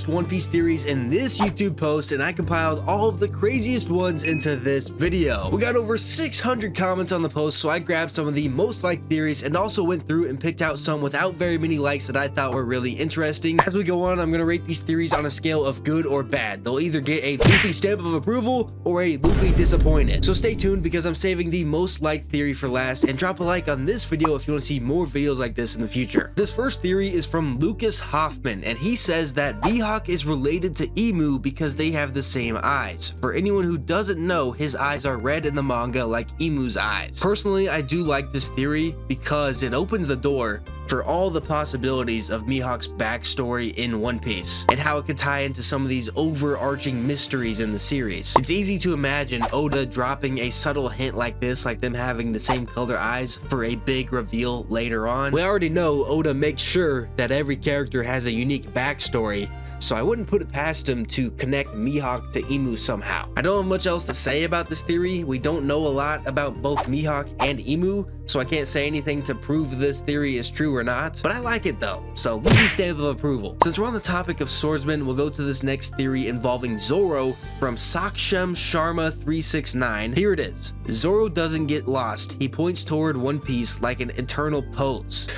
best One Piece theories in this YouTube post, and I compiled all of the craziest ones into this video. We got over 600 comments on the post, so I grabbed some of the most liked theories and also went through and picked out some without very many likes that I thought were really interesting. As we go on, I'm going to rate these theories on a scale of good or bad. They'll either get a Luffy stamp of approval or a Luffy disappointed. So stay tuned because I'm saving the most liked theory for last, and drop a like on this video if you want to see more videos like this in the future. This first theory is from Lucas Hoffman, and he says that Mihawk is related to Imu because they have the same eyes. For anyone who doesn't know, his eyes are red in the manga like Imu's eyes. Personally, I do like this theory because it opens the door for all the possibilities of Mihawk's backstory in One Piece and how it could tie into some of these overarching mysteries in the series. It's easy to imagine Oda dropping a subtle hint like this, like them having the same color eyes, for a big reveal later on. We already know Oda makes sure that every character has a unique backstory, so I wouldn't put it past him to connect Mihawk to Imu somehow. I don't have much else to say about this theory. We don't know a lot about both Mihawk and Imu, so I can't say anything to prove this theory is true or not, but I like it though, so Luffy stamp of approval. Since we're on the topic of swordsmen, we'll go to this next theory involving Zoro from Saksham Sharma 369. Here it is. Zoro doesn't get lost. He points toward One Piece like an eternal pose.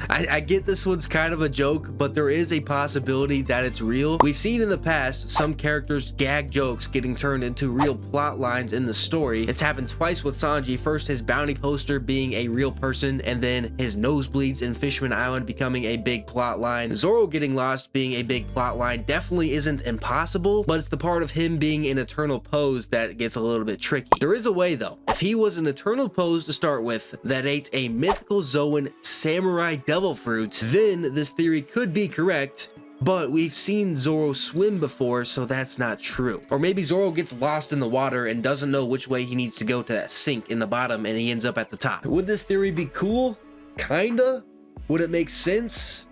I get this one's kind of a joke, but there is a possibility that it's real. We've seen in the past some characters' gag jokes getting turned into real plot lines in the story. It's happened twice with Sanji, first his bounty poster being a real person, and then his nosebleeds in Fishman Island becoming a big plot line. Zoro getting lost being a big plot line definitely isn't impossible, but it's the part of him being an eternal pose that gets a little bit tricky. There is a way though. If he was an eternal pose to start with that ate a mythical Zoan samurai devil fruit, then this theory could be correct. But we've seen Zoro swim before, so that's not true. Or maybe Zoro gets lost in the water and doesn't know which way he needs to go to that sink in the bottom, and he ends up at the top. Would this theory be cool? Kinda? Would it make sense?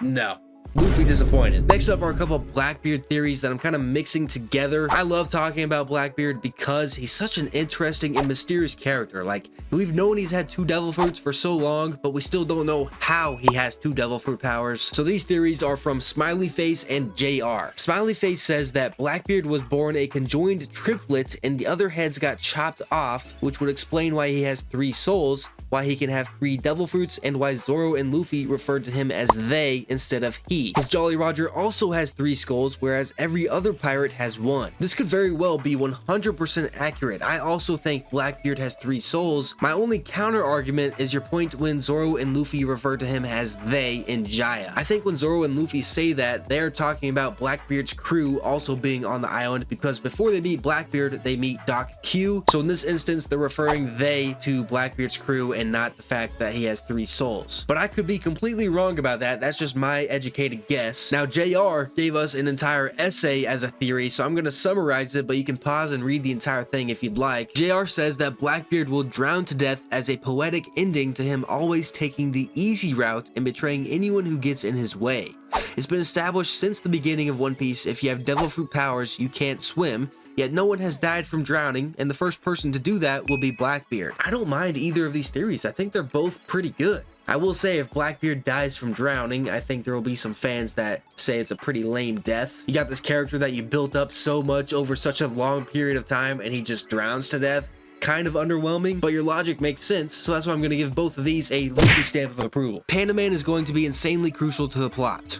No. Luffy disappointed. Next up are a couple of Blackbeard theories that I'm kind of mixing together. I love talking about Blackbeard because he's such an interesting and mysterious character. Like, we've known he's had 2 devil fruits for so long, but we still don't know how he has 2 devil fruit powers. So these theories are from Smiley Face and JR. Smiley Face says that Blackbeard was born a conjoined triplet and the other heads got chopped off, which would explain why he has 3 souls, why he can have 3 devil fruits, and why Zoro and Luffy referred to him as they instead of he. His Jolly Roger also has 3 skulls, whereas every other pirate has 1. This could very well be 100% accurate. I also think Blackbeard has 3 souls. My only counter argument is your point when Zoro and Luffy refer to him as they in Jaya. I think when Zoro and Luffy say that, they're talking about Blackbeard's crew also being on the island, because before they meet Blackbeard, they meet Doc Q. So in this instance, they're referring they to Blackbeard's crew and not the fact that he has 3 souls. But I could be completely wrong about that. That's just my educated guess. Now, JR gave us an entire essay as a theory, so I'm going to summarize it, but you can pause and read the entire thing if you'd like. JR says that Blackbeard will drown to death as a poetic ending to him always taking the easy route and betraying anyone who gets in his way. It's been established since the beginning of One Piece, if you have devil fruit powers, you can't swim. Yet no one has died from drowning, and the first person to do that will be Blackbeard. I don't mind either of these theories. I think they're both pretty good. I will say if Blackbeard dies from drowning, I think there will be some fans that say it's a pretty lame death. You got this character that you built up so much over such a long period of time and he just drowns to death. Kind of underwhelming, but your logic makes sense, so that's why I'm going to give both of these a Luffy stamp of approval. Pandaman is going to be insanely crucial to the plot.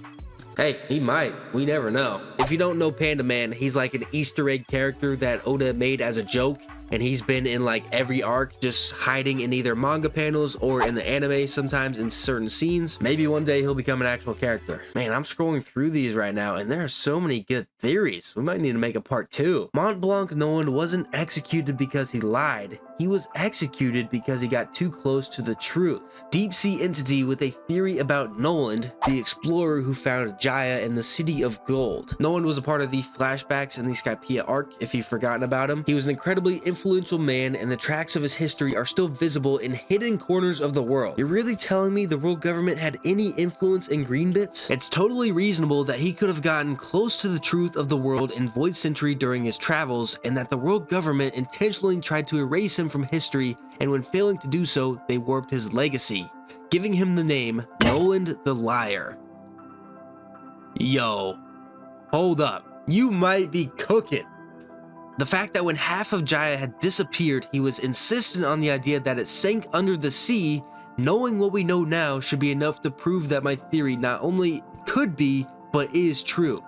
Hey, he might. We never know. If you don't know Pandaman, he's like an Easter egg character that Oda made as a joke, and he's been in like every arc, just hiding in either manga panels or in the anime, sometimes in certain scenes. Maybe one day he'll become an actual character. Man, I'm scrolling through these right now, and there are so many good theories. We might need to make a part 2. Mont Blanc Noland wasn't executed because he lied. He was executed because he got too close to the truth. Deep sea entity with a theory about Noland, the explorer who found Jaya in the City of Gold. Noland was a part of the flashbacks in the Skypiea arc, if you've forgotten about him. He was an incredibly influential man, and the tracks of his history are still visible in hidden corners of the world. You're really telling me the world government had any influence in Green Bits? It's totally reasonable that he could have gotten close to the truth of the world in Void Century during his travels, and that the world government intentionally tried to erase him from history, and when failing to do so, they warped his legacy, giving him the name Noland the Liar. Yo, hold up, you might be cooking. The fact that when half of Jaya had disappeared, he was insistent on the idea that it sank under the sea. Knowing what we know now should be enough to prove that my theory not only could be, but is true.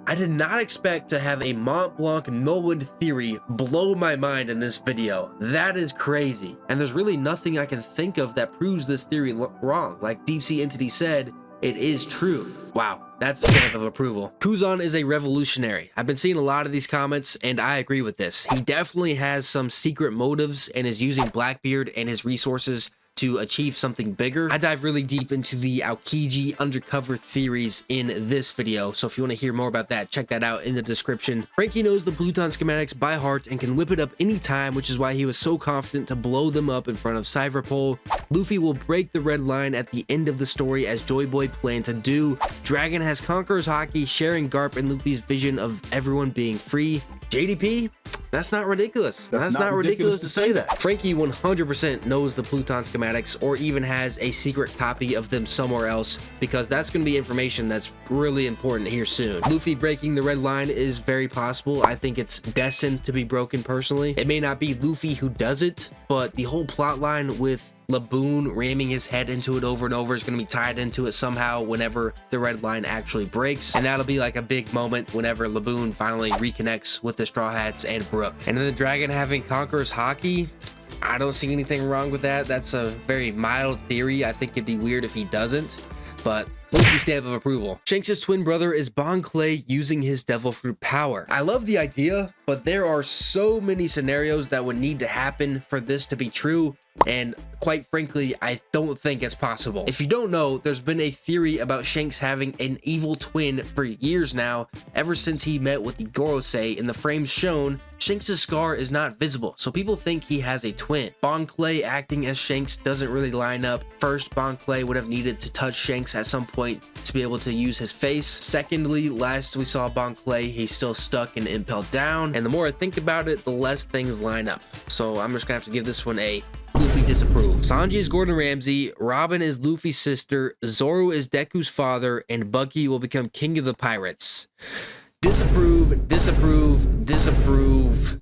I did not expect to have a Mont Blanc Noland theory blow my mind in this video. That is crazy. And there's really nothing I can think of that proves this theory wrong. Like Deep Sea Entity said, it is true. Wow, that's a stamp of approval. Kuzan is a revolutionary. I've been seeing a lot of these comments, and I agree with this. He definitely has some secret motives and is using Blackbeard and his resources to achieve something bigger. I dive really deep into the Aokiji undercover theories in this video, so if you want to hear more about that, check that out in the description. Frankie knows the Pluton schematics by heart and can whip it up anytime, which is why he was so confident to blow them up in front of Cyberpole. Luffy will break the red line at the end of the story as Joy Boy planned to do. Dragon has Conqueror's Haki, sharing Garp and Luffy's vision of everyone being free. JDP? That's not ridiculous. That's not ridiculous to say that. Frankie 100% knows the Pluton schematics or even has a secret copy of them somewhere else, because that's going to be information that's really important here soon. Luffy breaking the red line is very possible. I think it's destined to be broken personally. It may not be Luffy who does it, but the whole plot line with Laboon ramming his head into it over and over is going to be tied into it somehow whenever the red line actually breaks, and that'll be like a big moment whenever Laboon finally reconnects with the Straw Hats and Brook. And then the Dragon having Conqueror's Haki, I don't see anything wrong with that. That's a very mild theory. I think it'd be weird if he doesn't, but Luffy stamp of approval. Shanks' twin brother is Bon Clay using his devil fruit power. I love the idea, but there are so many scenarios that would need to happen for this to be true, and quite frankly, I don't think it's possible. If you don't know, there's been a theory about Shanks having an evil twin for years now, ever since he met with the Gorosei. In the frames shown, Shanks' scar is not visible, so people think he has a twin. Bon Clay acting as Shanks doesn't really line up. First, Bon Clay would have needed to touch Shanks at some point to be able to use his face. Secondly, last we saw Bon Clay, he's still stuck and impelled down, and the more I think about it, the less things line up. So I'm just gonna have to give this one a Luffy disapprove. Sanji is Gordon Ramsay, Robin is Luffy's sister, Zoro is Deku's father, and Bucky will become king of the pirates. Disapprove, disapprove, disapprove,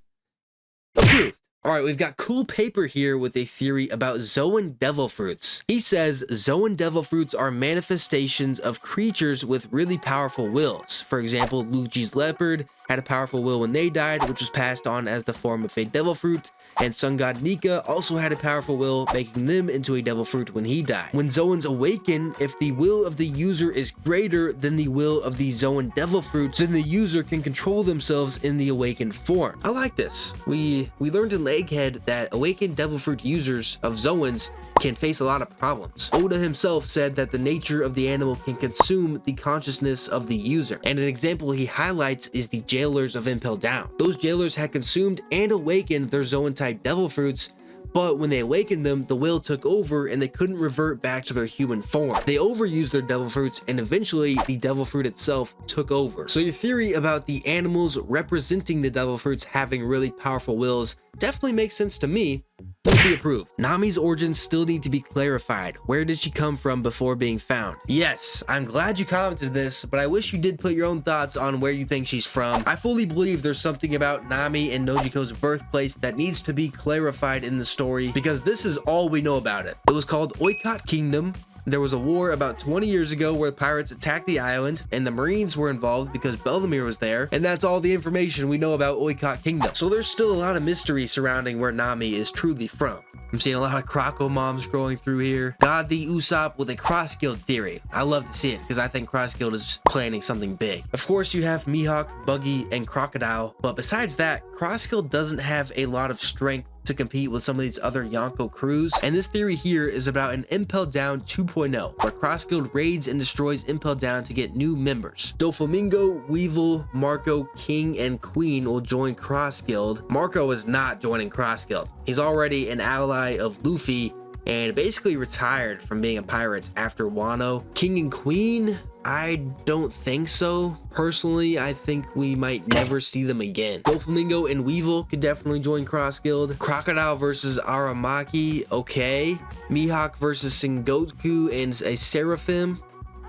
approved. All right, we've got Cool Paper here with a theory about Zoan devil fruits. He says Zoan devil fruits are manifestations of creatures with really powerful wills. For example, Luigi's leopard had a powerful will when they died, which was passed on as the form of a devil fruit, and Sun God Nika also had a powerful will, making them into a devil fruit when he died. When Zoans awaken, if the will of the user is greater than the will of the Zoan devil fruits, then the user can control themselves in the awakened form. I like this. We learned in Egghead that awakened devil fruit users of Zoans can face a lot of problems. Oda himself said that the nature of the animal can consume the consciousness of the user, and an example he highlights is the jailers of Impel Down. Those jailers had consumed and awakened their Zoan type devil fruits, but when they awakened them, the will took over and they couldn't revert back to their human form. They overused their devil fruits, and eventually the devil fruit itself took over. So your theory about the animals representing the devil fruits having really powerful wills definitely makes sense to me. Luffy approved. Nami's origins still need to be clarified. Where did she come from before being found? Yes, I'm glad you commented this, but I wish you did put your own thoughts on where you think she's from. I fully believe there's something about Nami and Nojiko's birthplace that needs to be clarified in the story, because this is all we know about it. It was called Oikot Kingdom. There was a war about 20 years ago where pirates attacked the island, and the Marines were involved because Bellamere was there, and that's all the information we know about Oikot Kingdom. So there's still a lot of mystery surrounding where Nami is truly from. I'm seeing a lot of Croco moms scrolling through here. God the Usopp with a Cross Guild theory. I love to see it because I think Cross Guild is planning something big. Of course, you have Mihawk, Buggy, and Crocodile, but besides that, Cross Guild doesn't have a lot of strength to compete with some of these other Yonko crews, and this theory here is about an Impel Down 2.0, where Cross Guild raids and destroys Impel Down to get new members. Doflamingo, Weevil, Marco, King, and Queen will join Cross Guild. Marco is not joining Cross Guild. He's already an ally of Luffy and basically retired from being a pirate after Wano. King and Queen? I don't think so. Personally, I think we might never see them again. Doflamingo and Weevil could definitely join Cross Guild. Crocodile versus Aramaki, okay. Mihawk versus Sengoku and a Seraphim.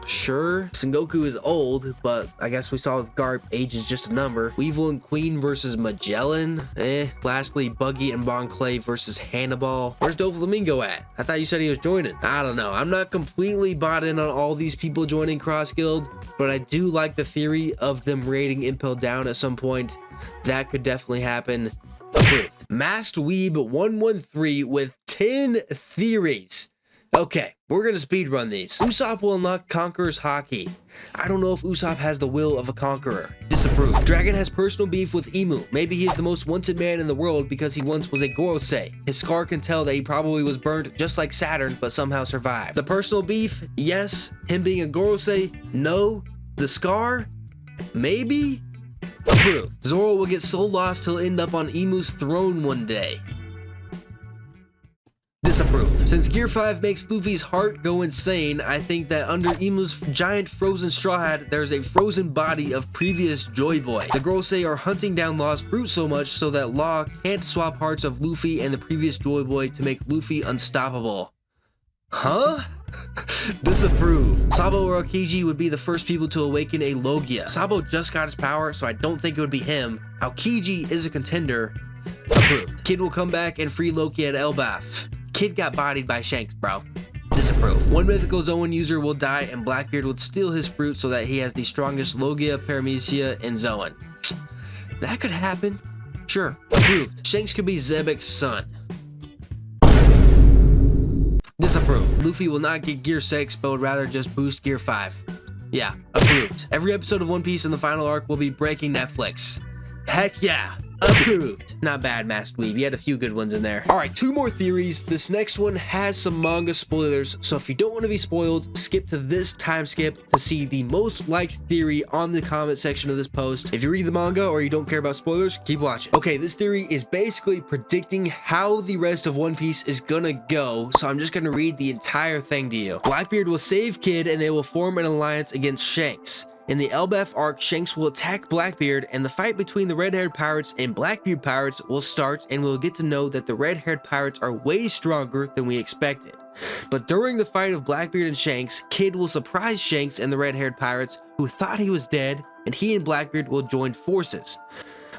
Sure, Sengoku is old, but I guess we saw with Garp, age is just a number. Weevil and Queen versus Magellan, Lastly, Buggy and Bon Clay versus Hannibal. Where's Doflamingo at? I thought you said he was joining. I don't know. I'm not completely bought in on all these people joining Cross Guild, but I do like the theory of them raiding Impel Down at some point. That could definitely happen. Approved. Masked Weeb 113 with 10 theories. Okay, we're gonna speedrun these. Usopp will unlock Conqueror's Haki. I don't know if Usopp has the will of a conqueror. Disapprove. Dragon has personal beef with Imu. Maybe he is the most wanted man in the world because he once was a Gorosei. His scar can tell that he probably was burned just like Saturn, but somehow survived. The personal beef, yes. Him being a Gorosei, no. The scar, maybe. Approved. Zoro will get so lost he'll end up on Imu's throne one day. Disapprove. Since Gear 5 makes Luffy's heart go insane, I think that under Imu's giant frozen straw hat, there's a frozen body of previous Joy Boy. The Gorosei are hunting down Law's fruit so much so that Law can't swap hearts of Luffy and the previous Joy Boy to make Luffy unstoppable. Huh? Disapprove. Sabo or Aokiji would be the first people to awaken a Logia. Sabo just got his power, so I don't think it would be him. Aokiji is a contender. Approved. Kid will come back and free Loki at Elbaf. Kid got bodied by Shanks, bro. Disapprove. One mythical Zoan user will die and Blackbeard would steal his fruit so that he has the strongest Logia, Paramecia, and Zoan. That could happen. Sure. Approved. Shanks could be Zebek's son. Disapprove. Luffy will not get Gear 6, but would rather just boost Gear 5. Yeah, approved. Every episode of One Piece in the final arc will be breaking Netflix. Heck yeah. Approved. Not bad, Masked Weeb. You had a few good ones in there. All right, 2 more theories. This next one has some manga spoilers, so if you don't want to be spoiled, skip to this time skip to see the most liked theory on the comment section of this post. If you read the manga or you don't care about spoilers, keep watching. Okay, this theory is basically predicting how the rest of One Piece is gonna go, so I'm just gonna read the entire thing to you. Blackbeard will save Kid and they will form an alliance against Shanks. In the Elbaf arc, Shanks will attack Blackbeard and the fight between the red-haired pirates and Blackbeard pirates will start, and we'll get to know that the red-haired pirates are way stronger than we expected. But during the fight of Blackbeard and Shanks, Kid will surprise Shanks and the red-haired pirates who thought he was dead, and he and Blackbeard will join forces.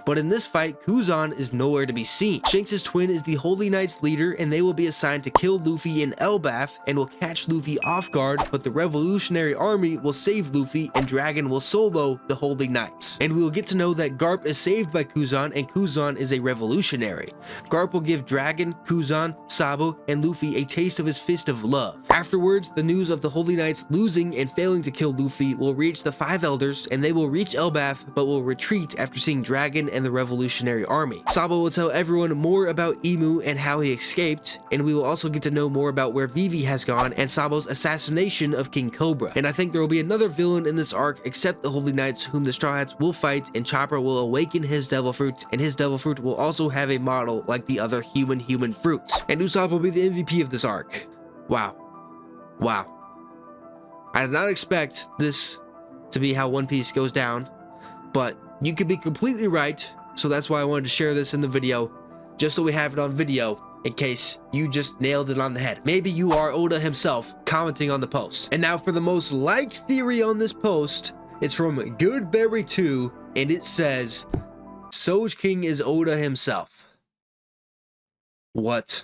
But in this fight, Kuzan is nowhere to be seen. Shanks' twin is the Holy Knights leader, and they will be assigned to kill Luffy in Elbaf and will catch Luffy off guard, but the Revolutionary Army will save Luffy and Dragon will solo the Holy Knights. And we will get to know that Garp is saved by Kuzan and Kuzan is a revolutionary. Garp will give Dragon, Kuzan, Sabo, and Luffy a taste of his fist of love. Afterwards, the news of the Holy Knights losing and failing to kill Luffy will reach the 5 elders, and they will reach Elbaf but will retreat after seeing Dragon and the Revolutionary Army. Sabo will tell everyone more about Imu and how he escaped, and we will also get to know more about where Vivi has gone and Sabo's assassination of King Cobra. And I think there will be another villain in this arc except the Holy Knights, whom the Straw Hats will fight, and Chopper will awaken his Devil Fruit, and his Devil Fruit will also have a model like the other human fruits. And Usopp will be the MVP of this arc. Wow. Wow. I did not expect this to be how One Piece goes down, but you could be completely right. So that's why I wanted to share this in the video, just so we have it on video in case you just nailed it on the head. Maybe you are Oda himself commenting on the post. And now for the most liked theory on this post, it's from Goodberry2, and it says, Soj King is Oda himself. What?